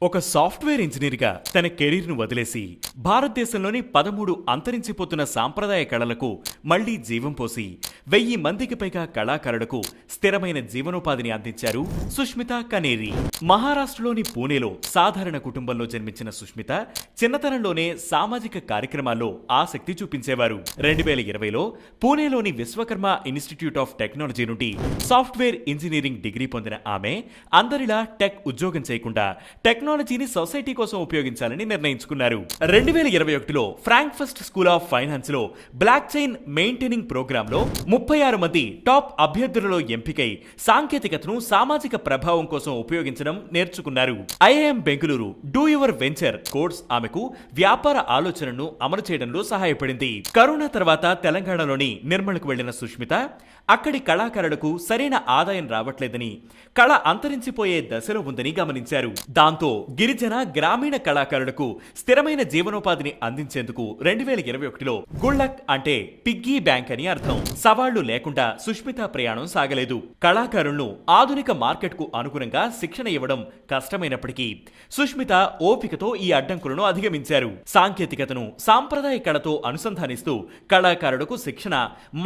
ఒక సాఫ్ట్వేర్ ఇంజనీర్గా తన కెరీర్ను వదిలేసి భారతదేశంలోని 13 అంతరించిపోతున్న సాంప్రదాయ కళలకు మళ్లీ జీవం పోసి 1000 మందికి పైగా కళాకారులకు స్థిరమైన జీవనోపాధిని అందించారు సుష్మిత కనేరి. మహారాష్ట్రలోని పూణేలో సాధారణ కుటుంబంలో జన్మించిన సుష్మిత చిన్నతనంలోనే సామాజిక కార్యక్రమాల్లో ఆసక్తి చూపించేవారు. 2020లో పూణేలోని విశ్వకర్మ ఇన్స్టిట్యూట్ ఆఫ్ టెక్నాలజీ నుండి సాఫ్ట్వేర్ ఇంజనీరింగ్ డిగ్రీ పొందిన ఆమె అందరిలా టెక్ ఉద్యోగం చేయకుండా టెక్నాలజీని సొసైటీ కోసం ఉపయోగించాలని నిర్ణయించుకున్నారు. 2021లో ఫ్రాంక్ఫర్ట్ స్కూల్ ఆఫ్ ఫైనాన్స్ లో బ్లాక్ చైన్ మెయింటైనింగ్ ప్రోగ్రామ్ లో 36 మంది టాప్ అభ్యర్థులలో ఎంపికై సాంకేతికతను సామాజిక ప్రభావం కోసం ఉపయోగించడం నేర్చుకున్నారు. IIM Bengaluru do your venture course ఆమెకు వ్యాపార ఆలోచనను అమలు చేయడంలో సహాయపడింది. కరోనా తర్వాత తెలంగాణలోని నిర్మల్కు వెళ్లిన సుష్మిత అక్కడి కళాకారులకు సరైన ఆదాయం రావట్లేదని, కళ అంతరించిపోయే దశలో ఉందని గమనించారు. దాంతో గిరిజన గ్రామీణ కళాకారులకు స్థిరమైన జీవనోపాధిని అందించేందుకు 2021లో గుళ్ళక్ అంటే పిగ్గీ బ్యాంక్ అని అర్థం సవాళ్లు లేకుండా సుష్మిత ప్రయాణం సాగలేదు. కళాకారులను ఆధునిక మార్కెట్ కు అనుగుణంగా శిక్షణ ఇవ్వడం కష్టమైనప్పటికీ సుష్మిత ఓపికతో ఈ అడ్డంకులను అధిగమించారు. సాంకేతికతను సాంప్రదాయ కళతో అనుసంధానిస్తూ కళాకారులకు శిక్షణ,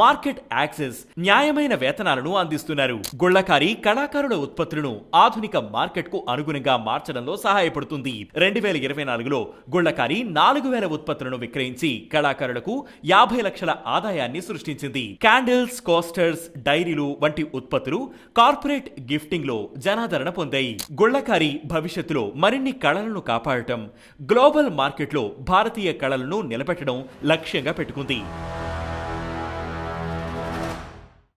మార్కెట్ యాక్సెస్, న్యాయమైన వేతనాలను అందిస్తున్నారు. గుళ్ళకారి కళాకారుల ఉత్పత్తులను ఆధునిక మార్కెట్ కు అనుగుణంగా మార్చడంలో సహాయపడుతుంది. 2024లో గుళ్ళకారి 4000 ఉత్పత్తులను విక్రయించి కళాకారులకు 50 లక్షల ఆదాయాన్ని సృష్టించింది. క్యాండిల్స్, కోస్టర్స్, డైరీలు వంటి ఉత్పత్తులు కార్పొరేట్ గిఫ్టింగ్ లో జనాదరణ పొందాయి. గుళ్ళకారి భవిష్యత్తులో మరిన్ని కళలను కాపాడటం, గ్లోబల్ మార్కెట్లో భారతీయ కళలను నిలబెట్టడం లక్ష్యంగా పెట్టుకుంది.